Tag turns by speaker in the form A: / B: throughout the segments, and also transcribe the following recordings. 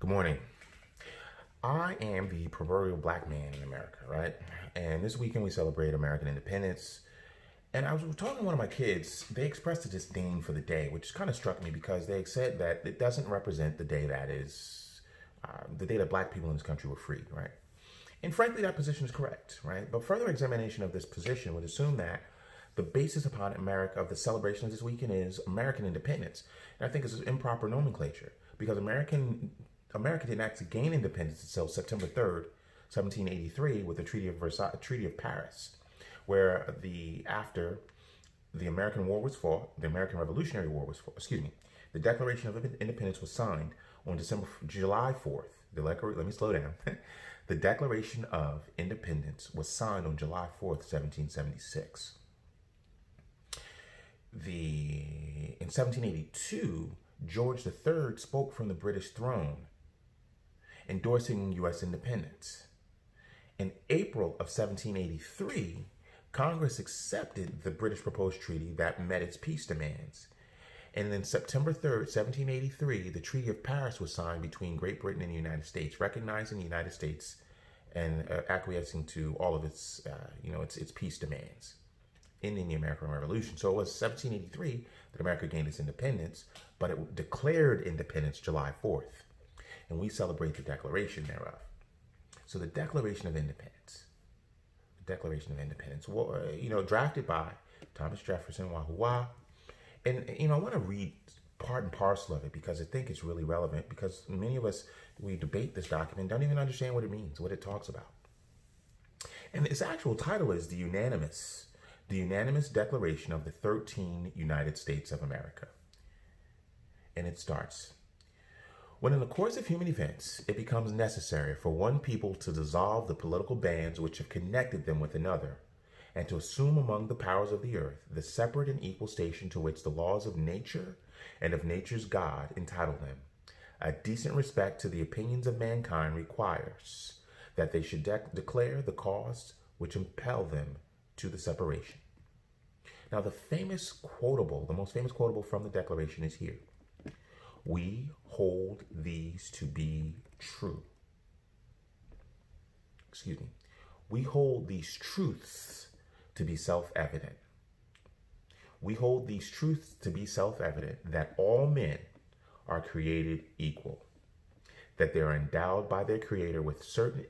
A: Good morning. I am the proverbial black man in America, right? And this weekend we celebrate American independence. And I was talking to one of my kids. They expressed a disdain for the day, which kind of struck me because they said that it doesn't represent the day that is the day that black people in this country were freed, right? And frankly, that position is correct, right? But further examination of this position would assume that the basis upon America of the celebration of this weekend is American independence. And I think it's an improper nomenclature because America didn't actually gain independence until September 3rd, 1783, with the Treaty of Paris, where after the American War was fought, the American Revolutionary War was fought, the Declaration of Independence was signed on July 4th. Let me slow down. The Declaration of Independence was signed on July 4th, 1776. In 1782, George III spoke from the British throne, endorsing U.S. independence. In April of 1783, Congress accepted the British proposed treaty that met its peace demands. And then September 3rd, 1783, the Treaty of Paris was signed between Great Britain and the United States, recognizing the United States and acquiescing to all of its peace demands in the American Revolution. So it was 1783 that America gained its independence, but it declared independence July 4th. And we celebrate the declaration thereof. So the Declaration of Independence. Well, drafted by Thomas Jefferson, Wahoo. And, I want to read part and parcel of it because I think it's really relevant because many of us, we debate this document, don't even understand what it means, what it talks about. And its actual title is the Unanimous Declaration of the 13 United States of America. And it starts, when in the course of human events, it becomes necessary for one people to dissolve the political bands which have connected them with another, and to assume among the powers of the earth the separate and equal station to which the laws of nature and of nature's God entitle them, a decent respect to the opinions of mankind requires that they should declare the cause which impel them to the separation. Now, the most famous quotable from the Declaration is here. We hold these to be true. We hold these truths to be self-evident. We hold these truths to be self-evident that all men are created equal, that they are endowed by their Creator with certain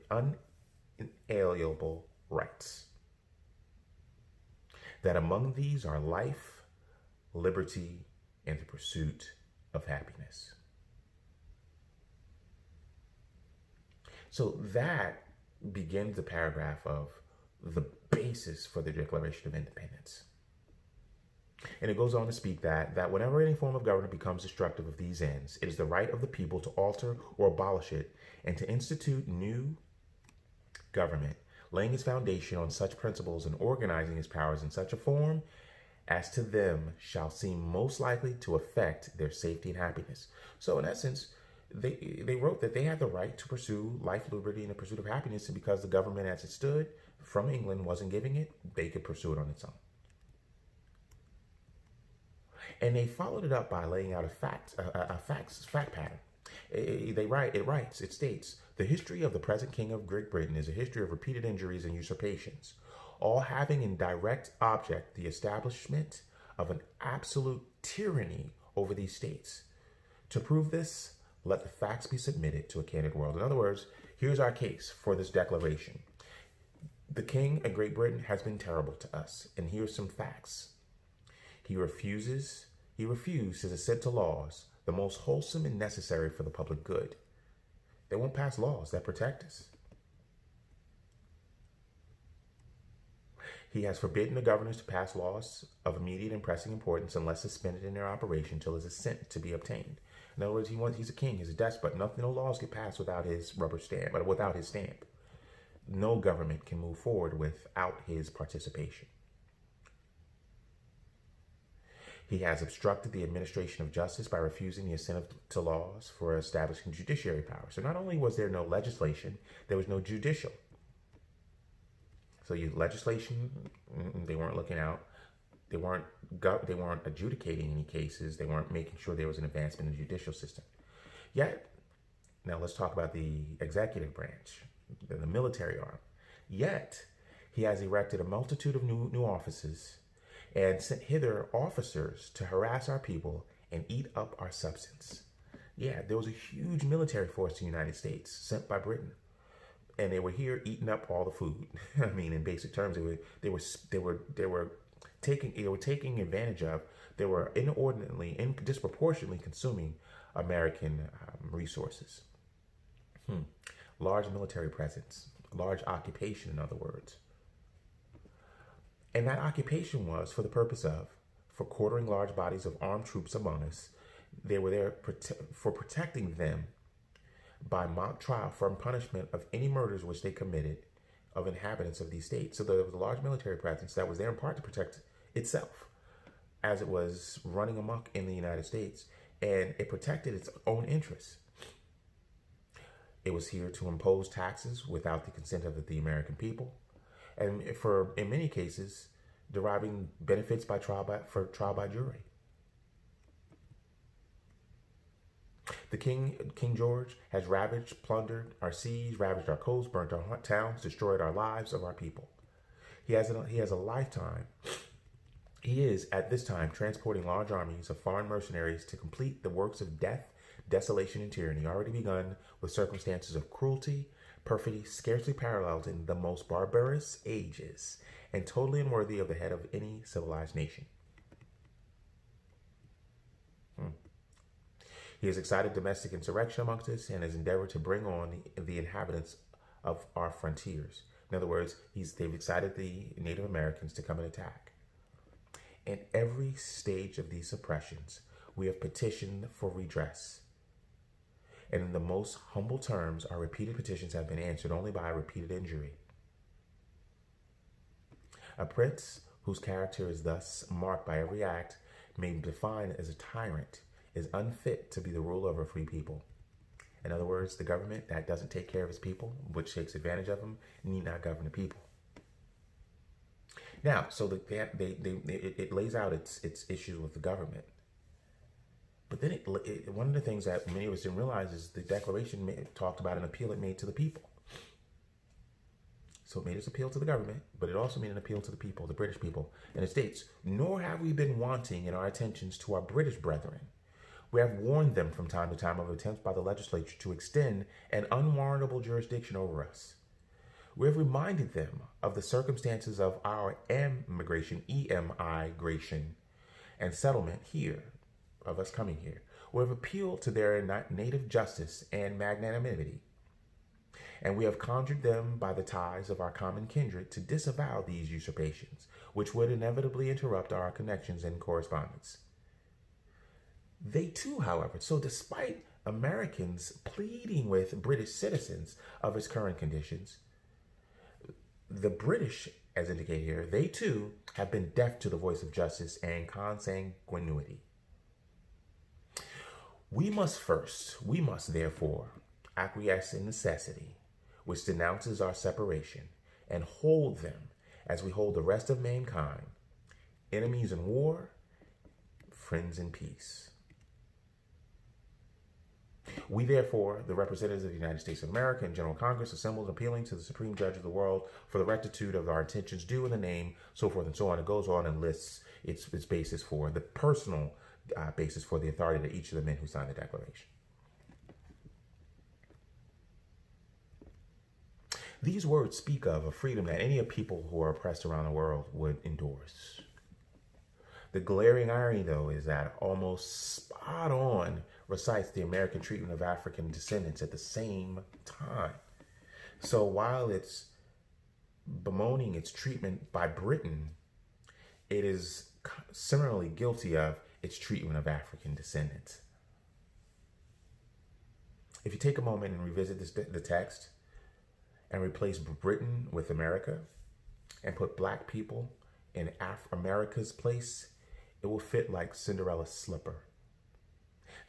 A: unalienable rights, that among these are life, liberty, and the pursuit of happiness. So that begins the paragraph of the basis for the Declaration of Independence. And it goes on to speak that whenever any form of government becomes destructive of these ends, it is the right of the people to alter or abolish it and to institute new government, laying its foundation on such principles and organizing its powers in such a form as to them shall seem most likely to affect their safety and happiness. So in essence, they wrote that they had the right to pursue life, liberty, and the pursuit of happiness, and because the government as it stood from England wasn't giving it, they could pursue it on its own. And they followed it up by laying out a fact pattern. It states, the history of the present King of Great Britain is a history of repeated injuries and usurpations, all having in direct object the establishment of an absolute tyranny over these states. To prove this, let the facts be submitted to a candid world. In other words, here's our case for this declaration. The King of Great Britain has been terrible to us, and here's some facts. He refused to assent to laws, the most wholesome and necessary for the public good. They won't pass laws that protect us. He has forbidden the governors to pass laws of immediate and pressing importance unless suspended in their operation till his assent to be obtained. In other words, he's a king, he's a despot. No laws get passed without his rubber stamp, but without his stamp. No government can move forward without his participation. He has obstructed the administration of justice by refusing the assent to laws for establishing judiciary power. So not only was there no legislation, there was no judicial. So legislation, they weren't looking out. They weren't adjudicating any cases. They weren't making sure there was an advancement in the judicial system. Yet, Now let's talk about the executive branch, the military arm. Yet he has erected a multitude of new offices and sent hither officers to harass our people and eat up our substance. Yeah, there was a huge military force in the United States sent by Britain, and they were here eating up all the food. I mean, in basic terms, they were taking advantage of. They were inordinately and disproportionately consuming American resources. Large military presence, large occupation, in other words. And that occupation was for the purpose of, for quartering large bodies of armed troops among us. They were there for protecting them by mock trial from punishment of any murders which they committed of inhabitants of these states. So there was a large military presence that was there in part to protect itself as it was running amok in the United States, and it protected its own interests. It was here to impose taxes without the consent of the American people, and in many cases, deriving benefits by trial by jury. The King George has ravaged, plundered our seas, ravaged our coasts, burnt our towns, destroyed our lives of our people. He has a lifetime. He is, at this time, transporting large armies of foreign mercenaries to complete the works of death, desolation, and tyranny, already begun with circumstances of cruelty, perfidy, scarcely paralleled in the most barbarous ages, and totally unworthy of the head of any civilized nation. He has excited domestic insurrection amongst us and has endeavored to bring on the inhabitants of our frontiers. In other words, they've excited the Native Americans to come and attack. In every stage of these oppressions, we have petitioned for redress. And in the most humble terms, our repeated petitions have been answered only by repeated injury. A prince whose character is thus marked by every act, made defined as a tyrant, is unfit to be the ruler of a free people. In other words, the government that doesn't take care of its people, which takes advantage of them, need not govern the people. Now, so it lays out its issues with the government. But then one of the things that many of us didn't realize is the Declaration talked about an appeal it made to the people. So it made its appeal to the government, but it also made an appeal to the people, the British people. And it states, "Nor have we been wanting in our attentions to our British brethren. We have warned them from time to time of attempts by the legislature to extend an unwarrantable jurisdiction over us. We have reminded them of the circumstances of our emigration, and settlement here, of us coming here. We have appealed to their native justice and magnanimity. And we have conjured them by the ties of our common kindred to disavow these usurpations, which would inevitably interrupt our connections and correspondence." They too, however, so despite Americans pleading with British citizens of its current conditions, the British, as indicated here, they too have been deaf to the voice of justice and consanguinity. We must therefore acquiesce in necessity, which denounces our separation, and hold them as we hold the rest of mankind, enemies in war, friends in peace. We, therefore, the representatives of the United States of America and General Congress, assembled, appealing to the Supreme Judge of the world for the rectitude of our intentions due in the name, so forth and so on. It goes on and lists its basis for the personal basis for the authority to each of the men who signed the Declaration. These words speak of a freedom that any people who are oppressed around the world would endorse. The glaring irony, though, is that almost spot on recites the American treatment of African descendants at the same time. So while it's bemoaning its treatment by Britain, it is similarly guilty of its treatment of African descendants. If you take a moment and revisit the text and replace Britain with America and put black people in America's place, it will fit like Cinderella's slipper.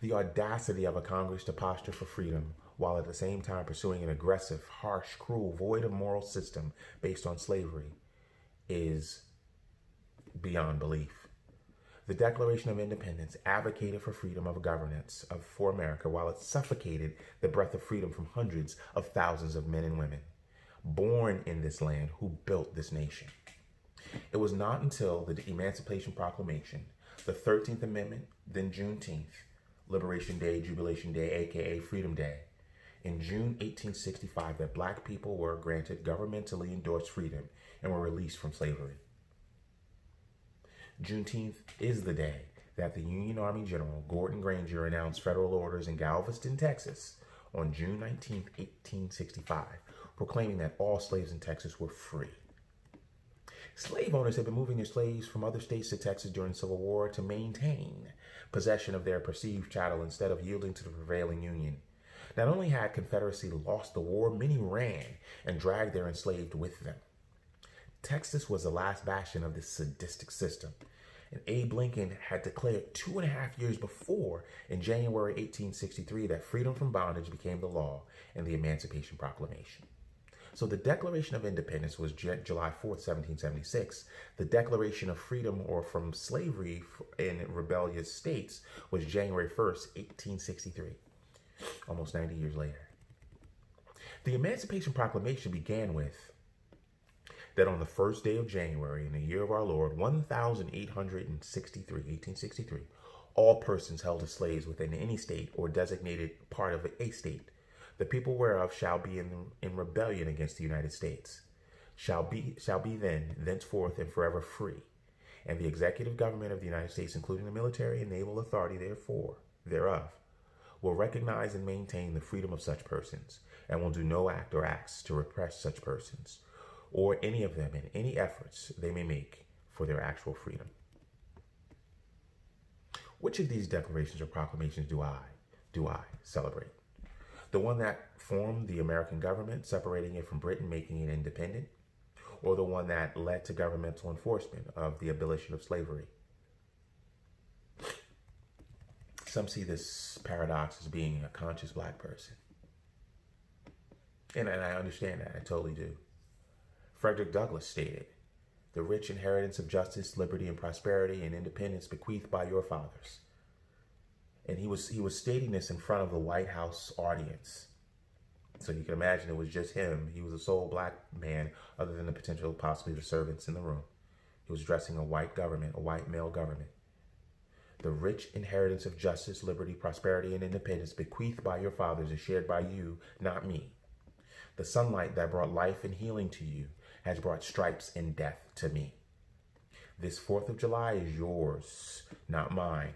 A: The audacity of a Congress to posture for freedom while at the same time pursuing an aggressive, harsh, cruel, void of moral system based on slavery is beyond belief. The Declaration of Independence advocated for freedom of governance for America while it suffocated the breath of freedom from hundreds of thousands of men and women born in this land who built this nation. It was not until the Emancipation Proclamation, the 13th Amendment, then Juneteenth, Liberation Day, Jubilation Day, aka Freedom Day, in June 1865 that Black people were granted governmentally endorsed freedom and were released from slavery. Juneteenth is the day that the Union Army General Gordon Granger announced federal orders in Galveston, Texas on June 19, 1865, proclaiming that all slaves in Texas were free. Slave owners had been moving their slaves from other states to Texas during the Civil War to maintain possession of their perceived chattel instead of yielding to the prevailing Union. Not only had Confederacy lost the war, many ran and dragged their enslaved with them. Texas was the last bastion of this sadistic system, and Abe Lincoln had declared 2.5 years before, in January 1863, that freedom from bondage became the law and the Emancipation Proclamation. So the Declaration of Independence was July 4th, 1776. The Declaration of Freedom or from slavery in rebellious states was January 1st, 1863, almost 90 years later. The Emancipation Proclamation began with that on the first day of January in the year of our Lord, 1863, all persons held as slaves within any state or designated part of a state, the people whereof shall be in rebellion against the United States, shall be then, thenceforth, and forever free. And the executive government of the United States, including the military and naval authority thereof, will recognize and maintain the freedom of such persons, and will do no act or acts to repress such persons, or any of them in any efforts they may make for their actual freedom. Which of these declarations or proclamations do I celebrate? The one that formed the American government, separating it from Britain, making it independent, or the one that led to governmental enforcement of the abolition of slavery? Some see this paradox as being a conscious Black person. And I understand that, I totally do. Frederick Douglass stated, "The rich inheritance of justice, liberty, and prosperity and independence bequeathed by your fathers." And he was stating this in front of the White House audience. So you can imagine it was just him. He was the sole Black man, other than the potential, possibly the servants in the room. He was addressing a white government, a white male government. "The rich inheritance of justice, liberty, prosperity, and independence bequeathed by your fathers is shared by you, not me. The sunlight that brought life and healing to you has brought stripes and death to me. This 4th of July is yours, not mine.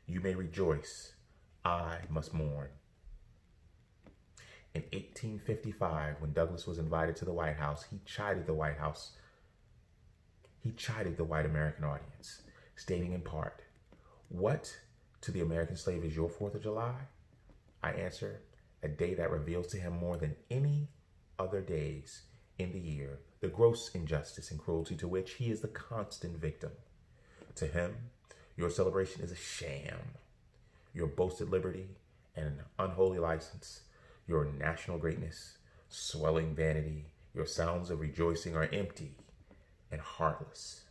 A: You may rejoice. I must mourn." In 1855, when Douglass was invited to the White House, he chided the White American audience, stating in part, "What to the American slave is your 4th of July? I answer, a day that reveals to him more than any other days in the year the gross injustice and cruelty to which he is the constant victim. To him, your celebration is a sham. Your boasted liberty and an unholy license, your national greatness, swelling vanity, your sounds of rejoicing are empty and heartless.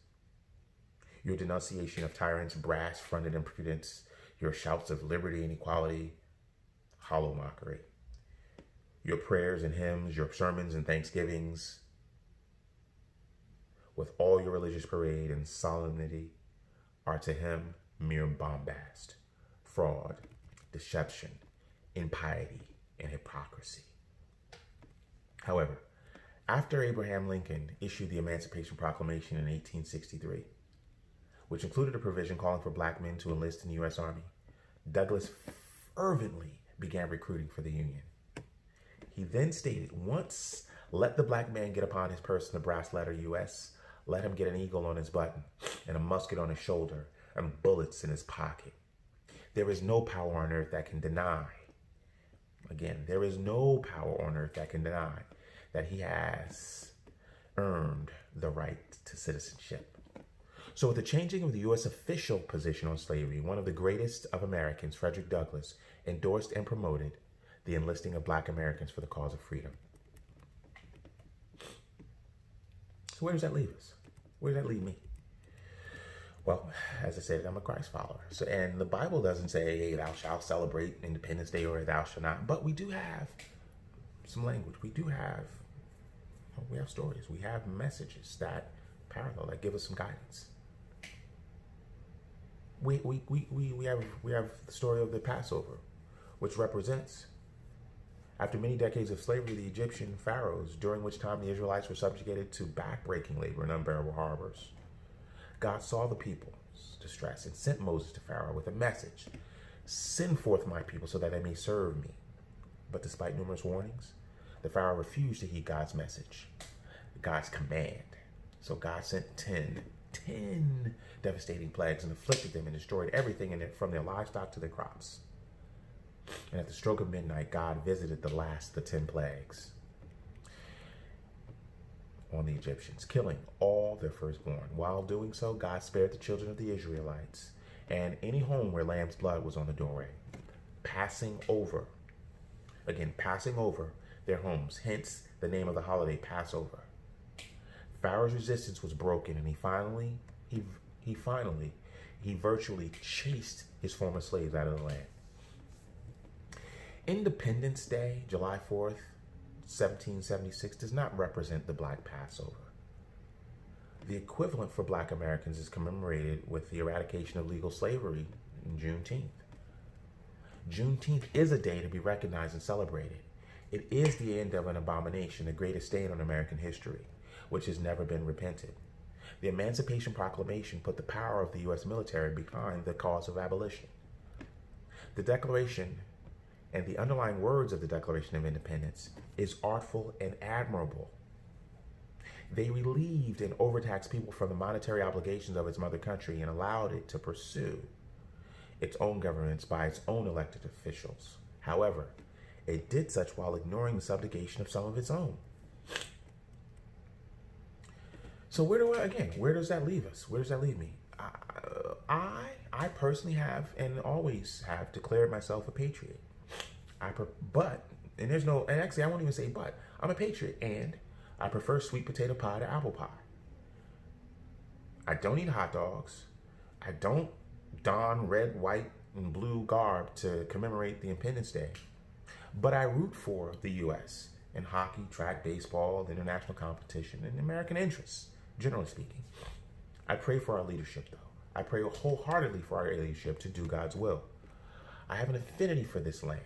A: Your denunciation of tyrants, brass-fronted impudence, your shouts of liberty and equality, hollow mockery. Your prayers and hymns, your sermons and thanksgivings, with all your religious parade and solemnity, are to him mere bombast, fraud, deception, impiety, and hypocrisy." However, after Abraham Lincoln issued the Emancipation Proclamation in 1863, which included a provision calling for Black men to enlist in the U.S. Army, Douglass fervently began recruiting for the Union. He then stated, "Once let the Black man get upon his person the brass letter U.S., let him get an eagle on his button and a musket on his shoulder and bullets in his pocket. There is no power on earth that can deny," again, there is no power on earth that can deny that he has earned the right to citizenship. So with the changing of the U.S. official position on slavery, one of the greatest of Americans, Frederick Douglass, endorsed and promoted the enlisting of Black Americans for the cause of freedom. So where does that leave us? Where does that leave me? Well, as I said, I'm a Christ follower. So, and the Bible doesn't say, hey, thou shalt celebrate Independence Day or thou shalt not. But we do have some language. We have stories. We have messages that parallel, that give us some guidance. We have the story of the Passover, which represents, after many decades of slavery, the Egyptian pharaohs, during which time the Israelites were subjugated to backbreaking labor in unbearable harbors. God saw the people's distress and sent Moses to Pharaoh with a message: send forth my people so that they may serve me. But despite numerous warnings, the Pharaoh refused to heed God's message, God's command. So God sent 10 devastating plagues and afflicted them and destroyed everything in it, from their livestock to their crops. And at the stroke of midnight, God visited the 10 plagues on the Egyptians, killing all their firstborn. While doing so, God spared the children of the Israelites and any home where lamb's blood was on the doorway, passing over their homes, hence the name of the holiday, Passover. Pharaoh's resistance was broken, and he virtually chased his former slaves out of the land. Independence Day, July 4th, 1776, does not represent the Black Passover. The equivalent for Black Americans is commemorated with the eradication of legal slavery in Juneteenth. Juneteenth is a day to be recognized and celebrated. It is the end of an abomination, the greatest stain on American history, which has never been repented. The Emancipation Proclamation put the power of the U.S. military behind the cause of abolition. The Declaration and the underlying words of the Declaration of Independence is artful and admirable. They relieved and overtaxed people from the monetary obligations of its mother country and allowed it to pursue its own governments by its own elected officials. However, it did such while ignoring the subjugation of some of its own. So where does that leave us? Where does that leave me? I personally have and always have declared myself a patriot. I won't even say but. I'm a patriot, and I prefer sweet potato pie to apple pie. I don't eat hot dogs. I don't don red, white, and blue garb to commemorate the Independence Day. But I root for the U.S. in hockey, track, baseball, international competition, and American interests, generally speaking. I pray for our leadership, though. I pray wholeheartedly for our leadership to do God's will. I have an affinity for this land,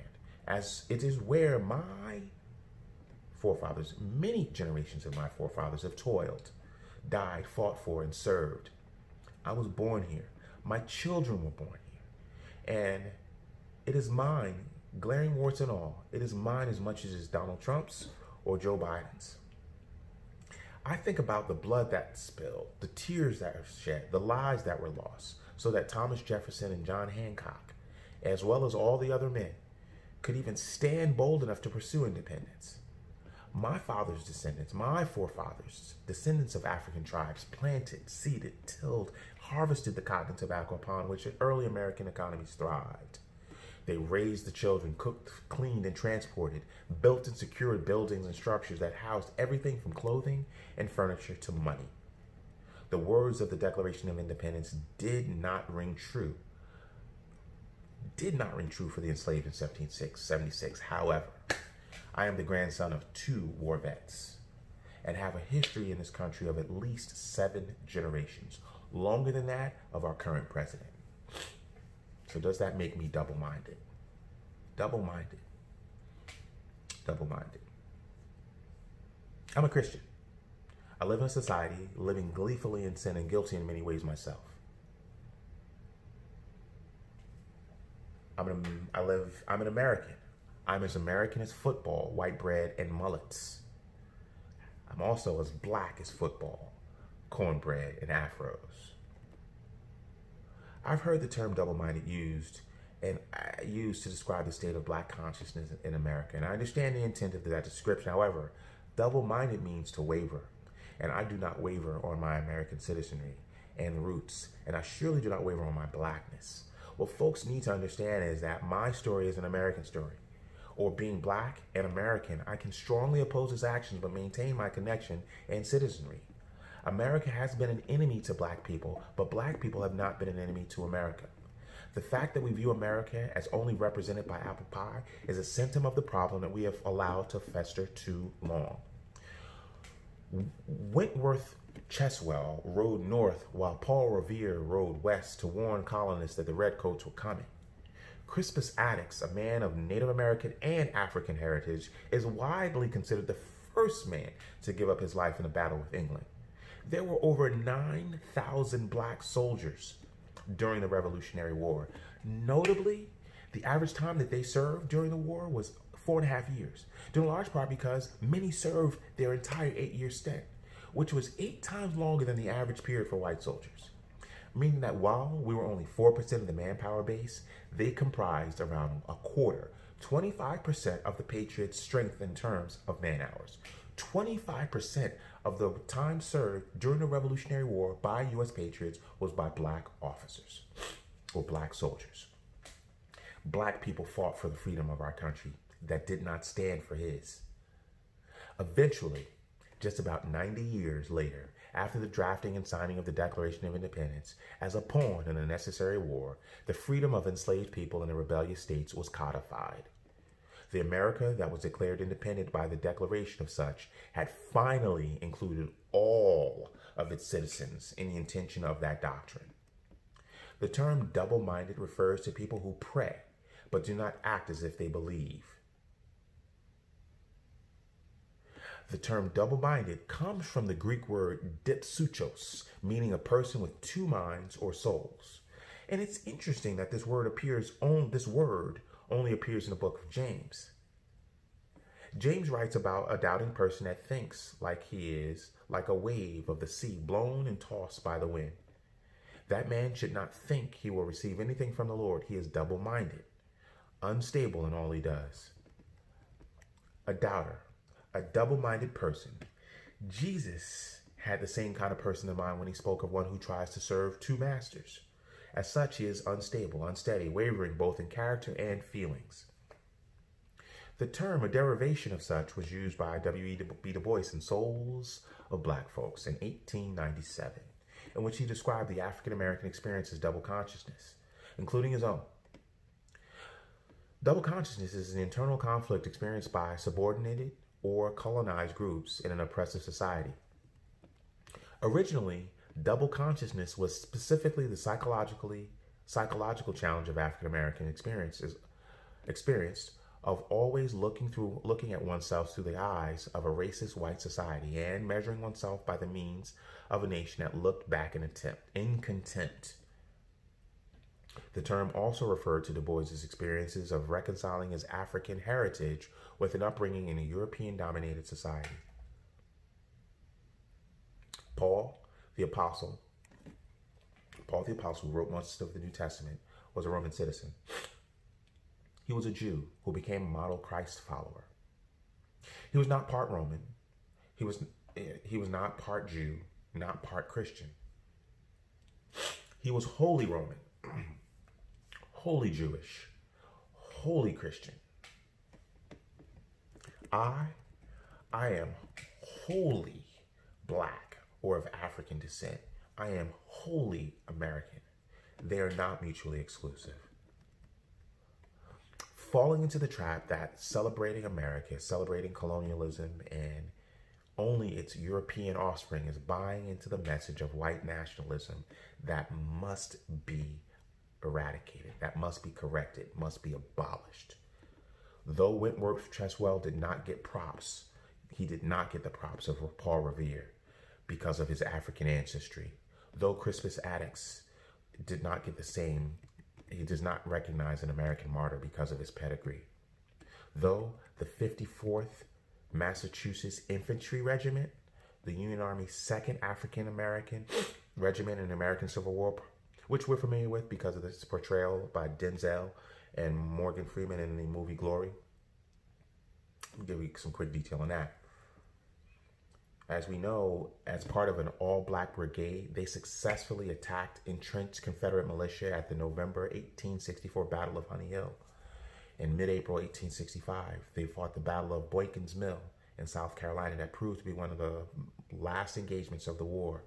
A: as it is where my forefathers, many generations of my forefathers, have toiled, died, fought for, and served. I was born here. My children were born here. And it is mine, glaring warts and all. It is mine as much as it's Donald Trump's or Joe Biden's. I think about the blood that spilled, the tears that were shed, the lives that were lost, so that Thomas Jefferson and John Hancock, as well as all the other men, could even stand bold enough to pursue independence. My father's descendants, my forefathers, descendants of African tribes, planted, seeded, tilled, harvested the cotton and tobacco upon which early American economies thrived. They raised the children, cooked, cleaned, and transported, built and secured buildings and structures that housed everything from clothing and furniture to money. The words of the Declaration of Independence did not ring true for the enslaved in 1776. However, I am the grandson of 2 war vets and have a history in this country of at least 7 generations, longer than that of our current president. So does that make me double-minded? Double-minded. Double-minded. I'm a Christian. I live in a society living gleefully in sin and guilty in many ways myself. I'm an American. I'm as American as football, white bread, and mullets. I'm also as black as football, cornbread, and afros. I've heard the term double-minded used to describe the state of black consciousness in America, and I understand the intent of that description. However, double-minded means to waver, and I do not waver on my American citizenry and roots, and I surely do not waver on my blackness. What folks need to understand is that my story is an American story. Or being black and American, I can strongly oppose his actions but maintain my connection and citizenry. America has been an enemy to black people, but black people have not been an enemy to America. The fact that we view America as only represented by apple pie is a symptom of the problem that we have allowed to fester too long. Wentworth Cheswell rode north while Paul Revere rode west to warn colonists that the redcoats were coming. Crispus Attucks, a man of Native American and African heritage, is widely considered the first man to give up his life in a battle with England. There were over 9,000 black soldiers during the Revolutionary War. Notably, the average time that they served during the war was 4.5 years, due in large part because many served their entire 8-year stint, which was 8 times longer than the average period for white soldiers. Meaning that while we were only 4% of the manpower base, they comprised around a quarter, 25% of the Patriots' strength in terms of man hours. 25% of the time served during the Revolutionary War by U.S. Patriots was by black officers or black soldiers. Black people fought for the freedom of our country that did not stand for his. Eventually, just about 90 years later, after the drafting and signing of the Declaration of Independence, as a pawn in a necessary war, the freedom of enslaved people in the rebellious states was codified. The America that was declared independent by the declaration of such had finally included all of its citizens in the intention of that doctrine. The term double-minded refers to people who pray but do not act as if they believe. The term double-minded comes from the Greek word dipsuchos, meaning a person with 2 minds or souls. And it's interesting that this word only appears in the book of James. James writes about a doubting person that thinks like he is like a wave of the sea blown and tossed by the wind. That man should not think he will receive anything from the Lord. He is double-minded, unstable in all he does. A doubter, a double-minded person. Jesus had the same kind of person in mind when he spoke of one who tries to serve 2 masters. As such, he is unstable, unsteady, wavering both in character and feelings. The term, a derivation of such, was used by W.E.B. Du Bois in Souls of Black Folks in 1897, in which he described the African American experience as double consciousness, including his own. Double consciousness is an internal conflict experienced by subordinated or colonized groups in an oppressive society. Originally, double consciousness was specifically the psychological challenge of African American experienced of always looking at oneself through the eyes of a racist white society and measuring oneself by the means of a nation that looked back in contempt. The term also referred to Du Bois's experiences of reconciling his African heritage with an upbringing in a European-dominated society. Paul the Apostle, who wrote most of the New Testament, was a Roman citizen. He was a Jew who became a model Christ follower. He was not part Roman. He was not part Jew, not part Christian. He was wholly Roman, wholly Jewish, wholly Christian. I am wholly black or of African descent. I am wholly American. They are not mutually exclusive. Falling into the trap that celebrating America, celebrating colonialism and only its European offspring is buying into the message of white nationalism that must be eradicated, that must be corrected, must be abolished. Though Wentworth Cheswell did not get props, he did not get the props of Paul Revere because of his African ancestry. Though Crispus Attucks did not get the same, he does not recognize an American martyr because of his pedigree. Though the 54th Massachusetts Infantry Regiment, the Union Army's 2nd African American regiment in the American Civil War, which we're familiar with because of this portrayal by Denzel and Morgan Freeman in the movie Glory. I'll give you some quick detail on that. As we know, as part of an all-black brigade, they successfully attacked entrenched Confederate militia at the November 1864 Battle of Honey Hill. In mid-April 1865, they fought the Battle of Boykins Mill in South Carolina that proved to be one of the last engagements of the war,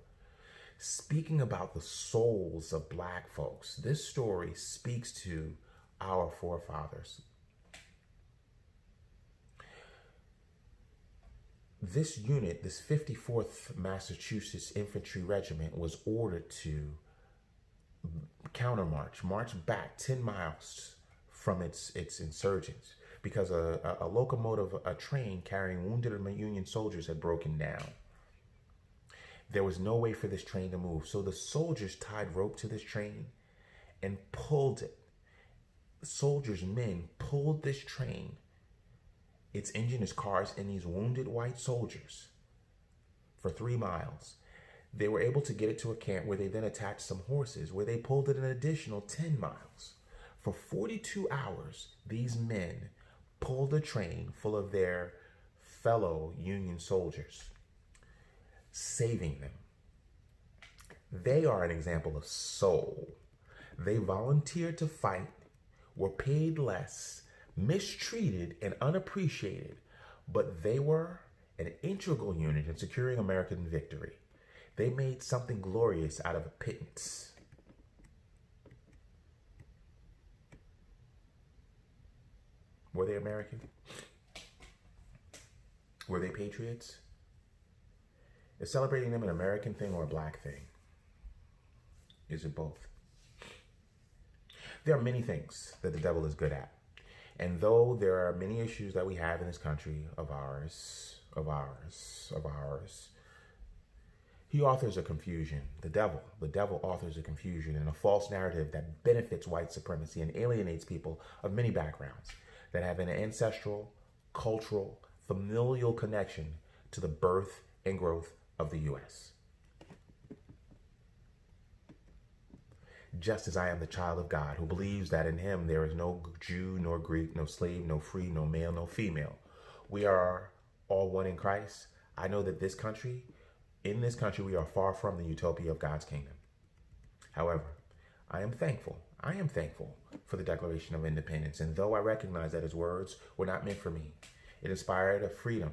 A: speaking about the souls of black folks. This story speaks to our forefathers. This unit, this 54th Massachusetts Infantry Regiment, was ordered to countermarch, march back 10 miles from its insurgents because a locomotive, a train carrying wounded Union soldiers had broken down. There was no way for this train to move, so the soldiers tied rope to this train and pulled it. The soldiers' men pulled this train, its engine, its cars, and these wounded white soldiers for 3 miles. They were able to get it to a camp where they then attached some horses, where they pulled it an additional 10 miles. For 42 hours, these men pulled a train full of their fellow Union soldiers, saving them. They are an example of soul. They volunteered to fight, were paid less, mistreated, and unappreciated, but they were an integral unit in securing American victory. They made something glorious out of a pittance. Were they American? Were they patriots? Is celebrating them an American thing or a black thing? Is it both? There are many things that the devil is good at. And though there are many issues that we have in this country of ours, he authors a confusion. The devil authors a confusion and a false narrative that benefits white supremacy and alienates people of many backgrounds that have an ancestral, cultural, familial connection to the birth and growth of the U.S. Just as I am the child of God who believes that in him there is no Jew nor Greek, no slave, no free, no male, no female. We are all one in Christ. I know that in this country, we are far from the utopia of God's kingdom. However, I am thankful for the Declaration of Independence. And though I recognize that his words were not meant for me, it inspired a freedom.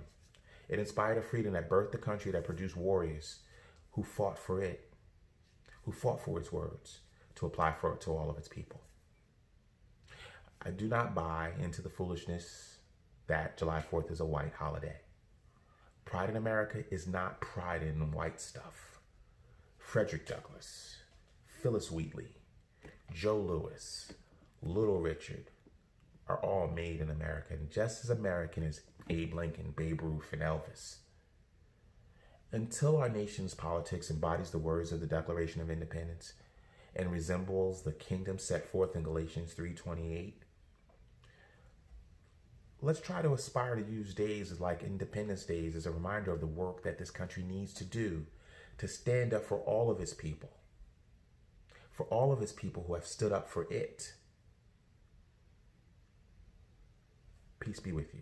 A: It inspired a freedom that birthed the country, that produced warriors who fought for it, who fought for its words, to apply for it to all of its people. I do not buy into the foolishness that July 4th is a white holiday. Pride in America is not pride in white stuff. Frederick Douglass, Phyllis Wheatley, Joe Louis, Little Richard are all made in America, and just as American as Abe Lincoln, Babe Ruth, and Elvis. Until our nation's politics embodies the words of the Declaration of Independence and resembles the kingdom set forth in Galatians 3:28, let's try to aspire to use days like Independence Days as a reminder of the work that this country needs to do to stand up for all of its people who have stood up for it. Peace be with you.